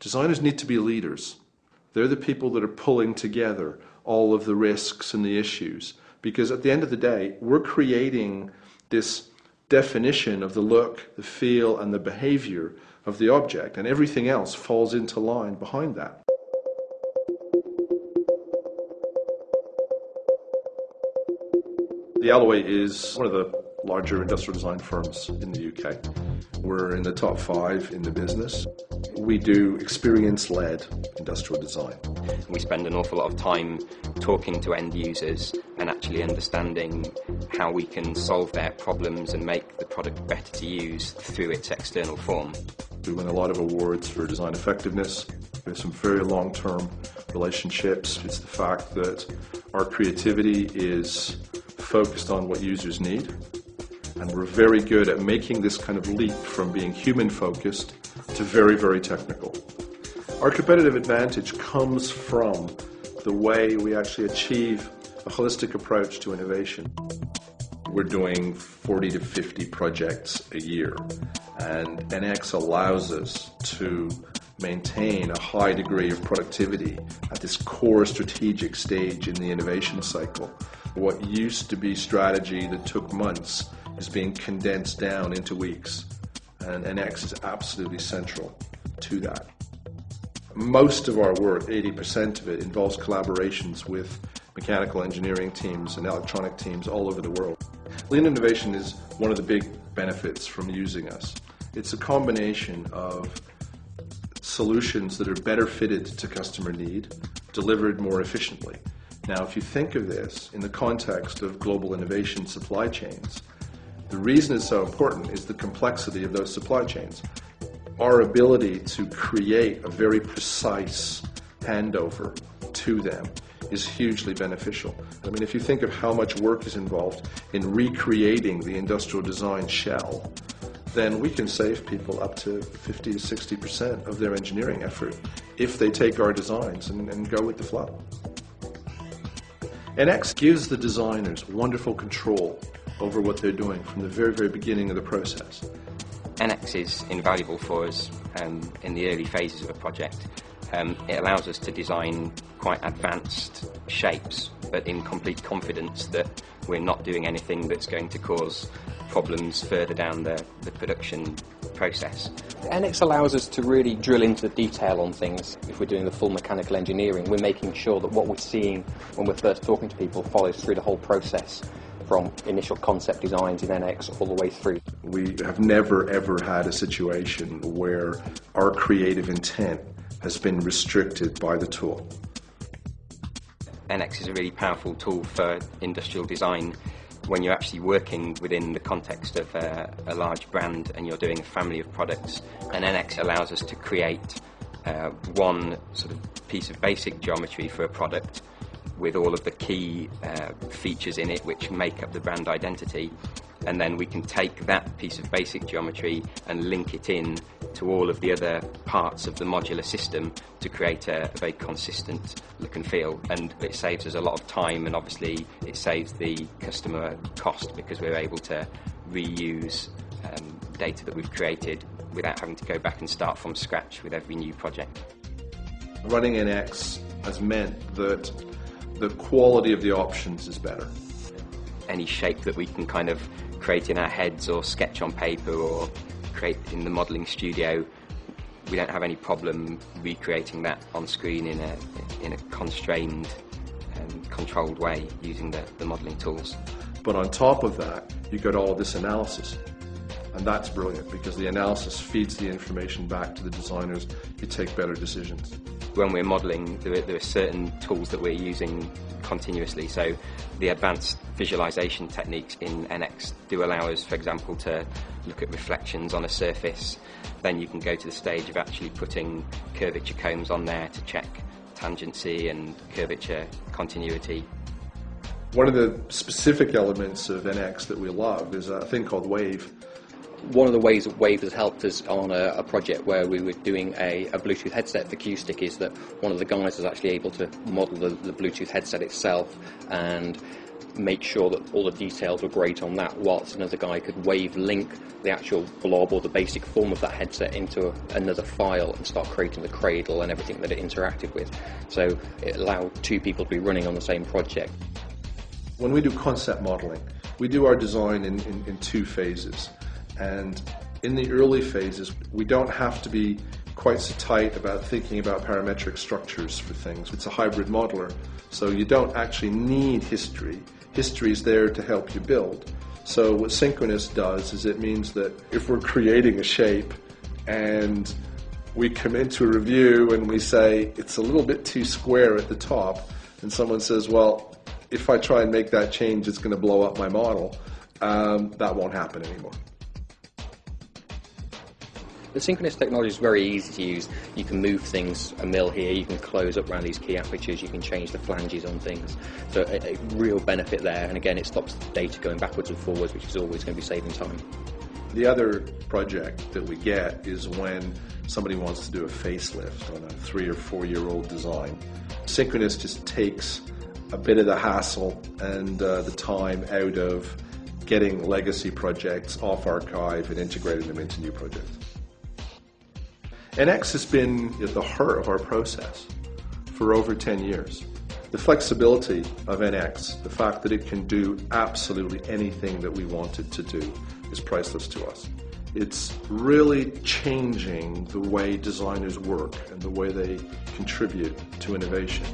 Designers need to be leaders. They're the people that are pulling together all of the risks and the issues, because at the end of the day, we're creating this definition of the look, the feel, and the behavior of the object, and everything else falls into line behind that. The Alloway is one of the larger industrial design firms in the UK. We're in the top 5 in the business. We do experience-led industrial design. We spend an awful lot of time talking to end users and actually understanding how we can solve their problems and make the product better to use through its external form. We win a lot of awards for design effectiveness. We have some very long-term relationships. It's the fact that our creativity is focused on what users need, and we're very good at making this kind of leap from being human-focused to very, very technical. Our competitive advantage comes from the way we actually achieve a holistic approach to innovation. We're doing 40 to 50 projects a year, and NX allows us to maintain a high degree of productivity at this core strategic stage in the innovation cycle. What used to be strategy that took months is being condensed down into weeks, and NX is absolutely central to that. Most of our work, 80% of it, involves collaborations with mechanical engineering teams and electronic teams all over the world. Lean innovation is one of the big benefits from using us. It's a combination of solutions that are better fitted to customer need, delivered more efficiently. Now, if you think of this in the context of global innovation supply chains, the reason it's so important is the complexity of those supply chains. Our ability to create a very precise handover to them is hugely beneficial. I mean, if you think of how much work is involved in recreating the industrial design shell, then we can save people up to 50 to 60% of their engineering effort if they take our designs and go with the flow. NX gives the designers wonderful control over what they're doing from the very, very beginning of the process. NX is invaluable for us in the early phases of a project. It allows us to design quite advanced shapes, but in complete confidence that we're not doing anything that's going to cause problems further down the production process. NX allows us to really drill into the detail on things. If we're doing the full mechanical engineering, we're making sure that what we're seeing when we're first talking to people follows through the whole process, from initial concept designs in NX all the way through. We have never ever had a situation where our creative intent has been restricted by the tool. NX is a really powerful tool for industrial design when you're actually working within the context of a large brand and you're doing a family of products. And NX allows us to create one sort of piece of basic geometry for a product with all of the key features in it which make up the brand identity, and then we can take that piece of basic geometry and link it in to all of the other parts of the modular system to create a very consistent look and feel. And it saves us a lot of time, and obviously it saves the customer cost because we're able to reuse data that we've created without having to go back and start from scratch with every new project. Running NX has meant that the quality of the options is better. Any shape that we can kind of create in our heads or sketch on paper or create in the modelling studio, we don't have any problem recreating that on screen in a constrained and controlled way using the modelling tools. But on top of that, you've got all of this analysis. And that's brilliant because the analysis feeds the information back to the designers who take better decisions. When we're modelling, there are certain tools that we're using continuously. So the advanced visualization techniques in NX do allow us, for example, to look at reflections on a surface. Then you can go to the stage of actually putting curvature combs on there to check tangency and curvature continuity. One of the specific elements of NX that we love is a thing called Wave. One of the ways that Wave has helped us on a project where we were doing a Bluetooth headset for Q-Stick is that one of the guys was actually able to model the Bluetooth headset itself and make sure that all the details were great on that, whilst another guy could wave link the actual blob or the basic form of that headset into another file and start creating the cradle and everything that it interacted with. So it allowed two people to be running on the same project. When we do concept modeling, we do our design in two phases. And in the early phases, we don't have to be quite so tight about thinking about parametric structures for things. It's a hybrid modeler, so you don't actually need history. History is there to help you build. So what synchronous does is it means that if we're creating a shape and we come into a review and we say it's a little bit too square at the top, and someone says, well, if I try and make that change, it's going to blow up my model, that won't happen anymore. The synchronous technology is very easy to use. You can move things a mil here, you can close up around these key apertures, you can change the flanges on things. So a real benefit there, and again it stops data going backwards and forwards, which is always going to be saving time. The other project that we get is when somebody wants to do a facelift on a 3 or 4 year old design. Synchronous just takes a bit of the hassle and the time out of getting legacy projects off archive and integrating them into new projects. NX has been at the heart of our process for over 10 years. The flexibility of NX, the fact that it can do absolutely anything that we want it to do, is priceless to us. It's really changing the way designers work and the way they contribute to innovation.